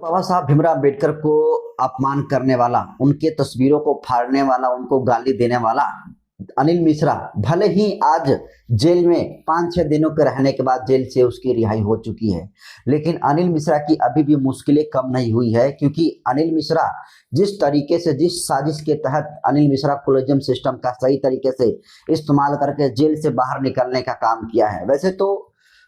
बाबा साहब भीमराव अम्बेडकर को अपमान करने वाला, उनके तस्वीरों को फाड़ने वाला, उनको गाली देने वाला अनिल मिश्रा भले ही आज जेल में 5-6 दिनों के रहने के बाद जेल से उसकी रिहाई हो चुकी है, लेकिन अनिल मिश्रा की अभी भी मुश्किलें कम नहीं हुई है। क्योंकि अनिल मिश्रा जिस तरीके से, जिस साजिश के तहत अनिल मिश्रा कोलेजियम सिस्टम का सही तरीके से इस्तेमाल करके जेल से बाहर निकलने का काम किया है। वैसे तो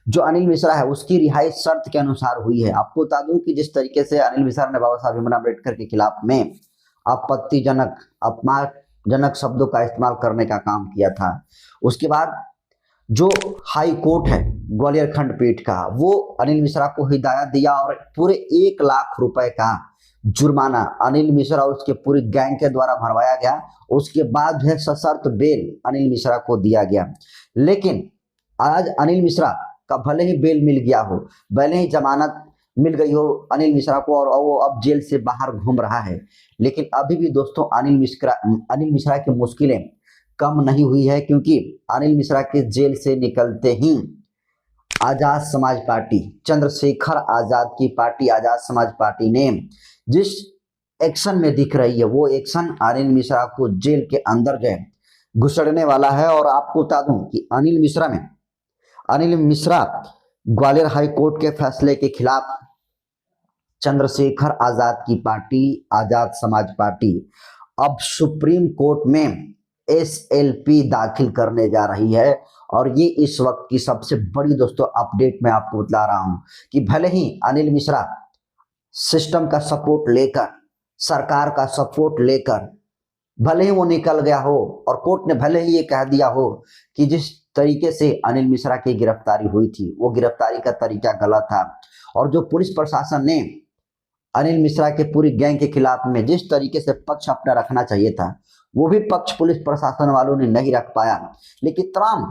जो अनिल मिश्रा है उसकी रिहाई शर्त के अनुसार हुई है। आपको बता दूं कि जिस तरीके से अनिल मिश्रा ने बाबा साहब भीमराव अम्बेडकर के खिलाफ में आपत्तिजनक, अपमानजनक शब्दों का इस्तेमाल करने का काम किया था, उसके बाद जो हाई कोर्ट है ग्वालियर खंडपीठ का, वो अनिल मिश्रा को हिदायत दिया और पूरे 1 लाख रुपए का जुर्माना अनिल मिश्रा और उसके पूरी गैंग के द्वारा भरवाया गया। उसके बाद जो है सशर्त बेल अनिल मिश्रा को दिया गया। लेकिन आज अनिल मिश्रा का भले ही बेल मिल गया हो, भले ही जमानत मिल गई हो अनिल मिश्रा को और वो अब जेल से बाहर घूम रहा है, लेकिन अभी भी दोस्तों अनिल मिश्रा की मुश्किलें कम नहीं हुई है। क्योंकि अनिल मिश्रा के जेल से निकलते ही आजाद समाज पार्टी, चंद्रशेखर आजाद की पार्टी आजाद समाज पार्टी ने जिस एक्शन में दिख रही है, वो एक्शन अनिल मिश्रा को जेल के अंदर जो है घुसड़ने वाला है। और आपको बता दूं कि अनिल मिश्रा ग्वालियर हाई कोर्ट के फैसले के खिलाफ चंद्रशेखर आजाद की पार्टी आजाद समाज पार्टी अब सुप्रीम कोर्ट में एसएलपी दाखिल करने जा रही है। और ये इस वक्त की सबसे बड़ी दोस्तों अपडेट मैं आपको बता रहा हूं कि भले ही अनिल मिश्रा सिस्टम का सपोर्ट लेकर, सरकार का सपोर्ट लेकर भले ही वो निकल गया हो और कोर्ट ने भले ही ये कह दिया हो कि जिस तरीके से अनिल मिश्रा की गिरफ्तारी हुई थी वो गिरफ्तारी का तरीका गलत था, और जो पुलिस प्रशासन ने अनिल मिश्रा के पूरी गैंग के खिलाफ में जिस तरीके से पक्ष अपना रखना चाहिए था, वो भी पक्ष पुलिस प्रशासन वालों ने नहीं रख पाया। लेकिन तमाम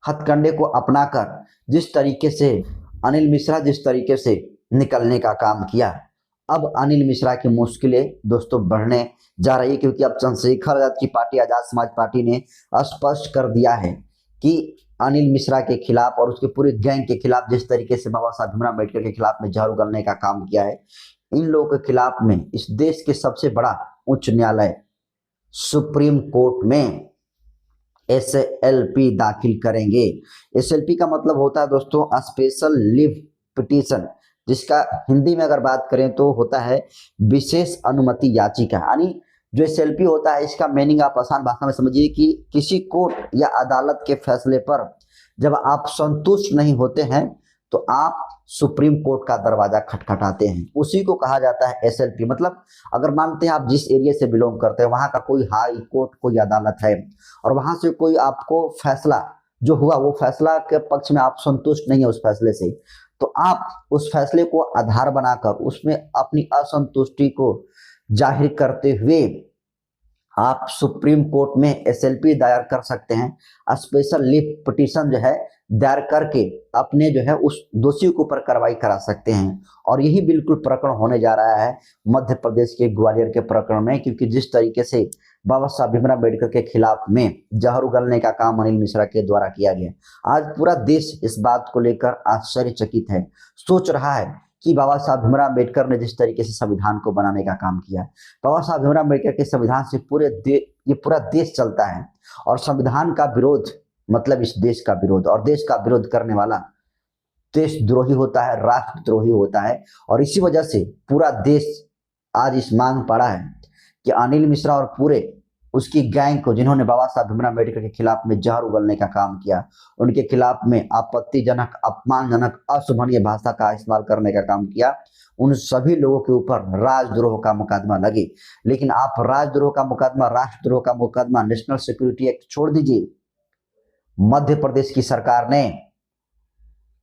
हथकंडे को अपनाकर जिस तरीके से अनिल मिश्रा जिस तरीके से निकलने का काम किया, अब अनिल मिश्रा की मुश्किलें दोस्तों बढ़ने जा रही है। क्योंकि अब चंद्रशेखर आजाद की पार्टी आजाद समाज पार्टी ने स्पष्ट कर दिया है कि अनिल मिश्रा के खिलाफ और उसके पूरे गैंग के खिलाफ जिस तरीके से बाबा साहब भीमराव अम्बेडकर के खिलाफ में जहर उगलने का काम किया है, इन लोगों के खिलाफ में इस देश के सबसे बड़ा उच्च न्यायालय सुप्रीम कोर्ट में एसएलपी दाखिल करेंगे। एसएलपी का मतलब होता है दोस्तों स्पेशल लीव पिटीशन, जिसका हिंदी में अगर बात करें तो होता है विशेष अनुमति याचिका। यानी जो एसएलपी होता है, इसका मीनिंग आप आसान भाषा में समझिए कि किसी कोर्ट या अदालत के फैसले पर जब आप संतुष्ट नहीं होते हैं तो आप सुप्रीम कोर्ट का दरवाजा खटखटाते हैं, उसी को कहा जाता है एसएलपी। मतलब अगर मानते हैं आप जिस एरिया से बिलोंग करते हैं वहां का कोई हाई कोर्ट, कोई अदालत है, और वहां से कोई आपको फैसला जो हुआ वो फैसला के पक्ष में आप संतुष्ट नहीं है उस फैसले से, तो आप उस फैसले को आधार बनाकर उसमें अपनी असंतुष्टि को जाहिर करते हुए आप सुप्रीम कोर्ट में एसएलपी दायर कर सकते हैं। स्पेशल लीव पिटीशन जो है दायर करके अपने जो है उस दोषी के ऊपर कार्रवाई करा सकते हैं। और यही बिल्कुल प्रकरण होने जा रहा है मध्य प्रदेश के ग्वालियर के प्रकरण में। क्योंकि जिस तरीके से बाबा साहब भीमराव अम्बेडकर के खिलाफ में जहर उगलने का काम अनिल मिश्रा के द्वारा किया गया, आज पूरा देश इस बात को लेकर आश्चर्यचकित है, सोच रहा है कि बाबा साहब भीमराव अम्बेडकर ने जिस तरीके से संविधान को बनाने का काम किया, बाबा साहब भीमराव अम्बेडकर के संविधान से ये पूरा देश चलता है। और संविधान का विरोध मतलब इस देश का विरोध, और देश का विरोध करने वाला देशद्रोही होता है, राष्ट्रद्रोही होता है। और इसी वजह से पूरा देश आज इस मांग पड़ा है कि अनिल मिश्रा और पूरे उसकी गैंग को, जिन्होंने बाबा साहब भीमराव अम्बेडकर के खिलाफ में जहर उगलने का काम किया, उनके खिलाफ में आपत्तिजनक, अपमानजनक, अशोभनीय भाषा का इस्तेमाल करने का काम किया, उन सभी लोगों के ऊपर राजद्रोह का मुकदमा लगे। लेकिन आप राजद्रोह का मुकदमा, राष्ट्रद्रोह का मुकदमा, नेशनल सिक्योरिटी एक्ट छोड़ दीजिए। मध्य प्रदेश की सरकार ने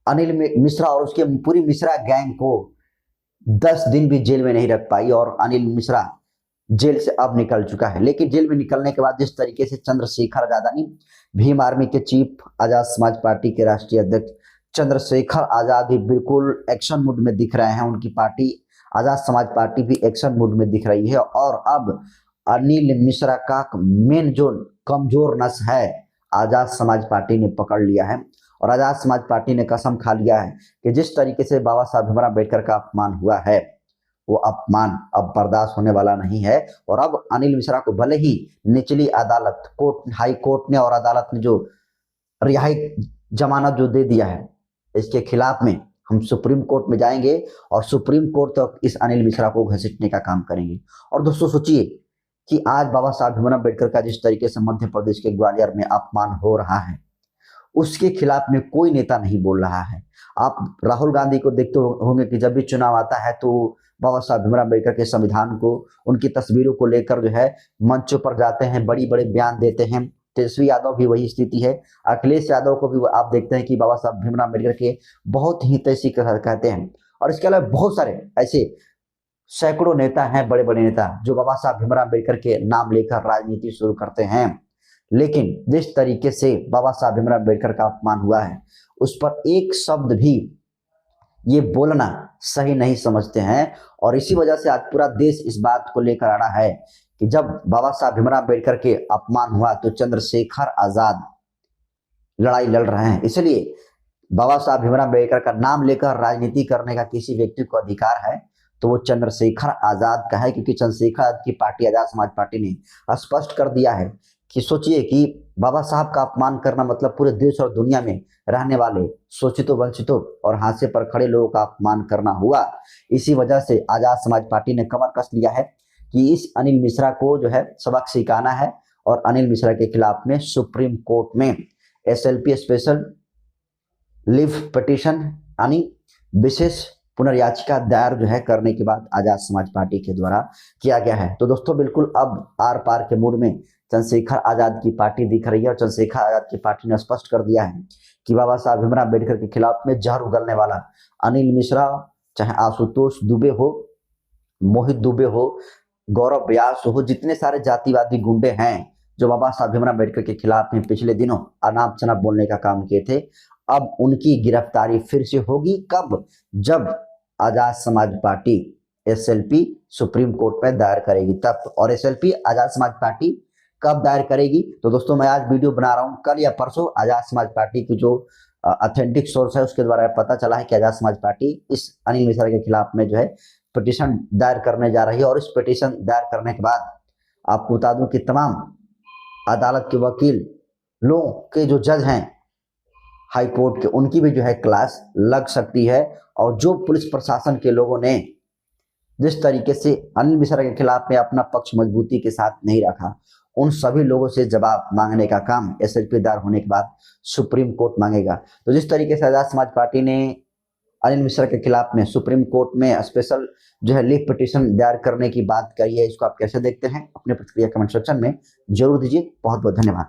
अनिल मिश्रा और उसके पूरी मिश्रा गैंग को 10 दिन भी जेल में नहीं रख पाई, और अनिल मिश्रा जेल से अब निकल चुका है। लेकिन जेल में निकलने के बाद जिस तरीके से चंद्रशेखर आजाद, भीम आर्मी के चीफ, आजाद समाज पार्टी के राष्ट्रीय अध्यक्ष चंद्रशेखर आजाद भी बिल्कुल एक्शन मूड में दिख रहे हैं। उनकी पार्टी आजाद समाज पार्टी भी एक्शन मूड में दिख रही है। और अब अनिल मिश्रा का मेन जो कमजोर नस है आजाद समाज पार्टी ने पकड़ लिया है। और आजाद समाज पार्टी ने कसम खा लिया है कि जिस तरीके से बाबा साहब भीमराव अम्बेडकर का अपमान हुआ है वो अपमान अब बर्दाश्त होने वाला नहीं है। और अब अनिल मिश्रा को भले ही निचली अदालत, कोर्ट, हाई कोर्ट ने और अदालत ने जो रिहाई जमानत जो दे दिया है, इसके खिलाफ में हम सुप्रीम कोर्ट में जाएंगे और सुप्रीम कोर्ट तक इस अनिल मिश्रा को घसीटने का काम करेंगे। और दोस्तों सोचिए कि आज बाबा साहब भीमराव अम्बेडकर का जिस तरीके से मध्य प्रदेश के ग्वालियर में अपमान हो रहा है, उसके खिलाफ में कोई नेता नहीं बोल रहा है। आप राहुल गांधी को देखते होंगे कि जब भी चुनाव आता है तो बाबा साहब भीमराव अम्बेडकर के संविधान को, उनकी तस्वीरों को लेकर जो है मंचों पर जाते हैं, बड़ी बड़े बयान देते हैं। तेजस्वी यादव भी वही स्थिति है। अखिलेश यादव को भी आप देखते हैं कि बाबा साहब भीमराव अम्बेडकर के बहुत ही तैसी कहते हैं। और इसके अलावा बहुत सारे ऐसे सैकड़ों नेता हैं, बड़े बड़े नेता, जो बाबा साहब भीमराव अम्बेडकर के नाम लेकर राजनीति शुरू करते हैं। लेकिन जिस तरीके से बाबा साहब भीमराव अम्बेडकर का अपमान हुआ है, उस पर एक शब्द भी ये बोलना सही नहीं समझते हैं। और इसी वजह से आज पूरा देश इस बात को लेकर अड़ा है कि जब बाबा साहब भीमराव अम्बेडकर के अपमान हुआ तो चंद्रशेखर आजाद लड़ाई लड़ रहे हैं। इसलिए बाबा साहब भीमराव अम्बेडकर का नाम लेकर राजनीति करने का किसी व्यक्ति को अधिकार है तो वो चंद्रशेखर आजाद का है, क्योंकि चंद्रशेखर आजाद की पार्टी आजाद समाज पार्टी ने स्पष्ट कर दिया है कि सोचिए कि बाबा साहब का अपमान करना मतलब पूरे देश और दुनिया में रहने वाले शोषितों, वंचितों और हाशिए पर खड़े लोगों का अपमान करना हुआ। इसी वजह से आजाद समाज पार्टी ने कमर कस लिया है कि इस अनिल मिश्रा को जो है सबक सिखाना है और अनिल मिश्रा के खिलाफ में सुप्रीम कोर्ट में SLP स्पेशल लीव पिटीशन यानी विशेष पुनर्याचिका दायर जो है करने के बाद आजाद समाज पार्टी के द्वारा किया गया है। तो दोस्तों बिल्कुल अब आर पार के मूड में चंद्रशेखर आजाद की पार्टी दिख रही है और चंद्रशेखर आजाद की पार्टी ने स्पष्ट कर दिया है कि बाबा साहब भीमराव अम्बेडकर के खिलाफ में जहर उगलने वाला अनिल मिश्रा, चाहे आशुतोष दुबे हो, मोहित दुबे हो, गौरव व्यास हो, जितने सारे जातिवादी गुंडे हैं जो बाबा साहब भीमराव अम्बेडकर के खिलाफ में पिछले दिनों अनाप शनाप बोलने का काम किए थे, अब उनकी गिरफ्तारी फिर से होगी। कब? जब Azad Samaj party SLP supreme court में दायर करेगी तब। और SLP आजाद समाज पार्टी कब दायर करेगी? तो दोस्तों मैं आज वीडियो बना रहा हूँ, कल या परसों आजाद समाज पार्टी की जो ऑथेंटिक सोर्स है उसके द्वारा पता चला है कि आजाद समाज पार्टी इस अनिल मिश्रा के खिलाफ में जो है पिटीशन दायर करने जा रही है। और इस पिटीशन दायर करने के बाद आपको बता दूं कि तमाम अदालत के वकील लोगों के जो जज हैं हाई कोर्ट के, उनकी भी जो है क्लास लग सकती है। और जो पुलिस प्रशासन के लोगों ने जिस तरीके से अनिल मिश्रा के खिलाफ में अपना पक्ष मजबूती के साथ नहीं रखा, उन सभी लोगों से जवाब मांगने का काम SLP दायर होने के बाद सुप्रीम कोर्ट मांगेगा। तो जिस तरीके से आजाद समाज पार्टी ने अनिल मिश्रा के खिलाफ में सुप्रीम कोर्ट में स्पेशल जो है लीव पिटीशन दायर करने की बात कही है, इसको आप कैसे देखते हैं? अपने प्रतिक्रिया कमेंट सेक्शन में जरूर दीजिए। बहुत बहुत धन्यवाद।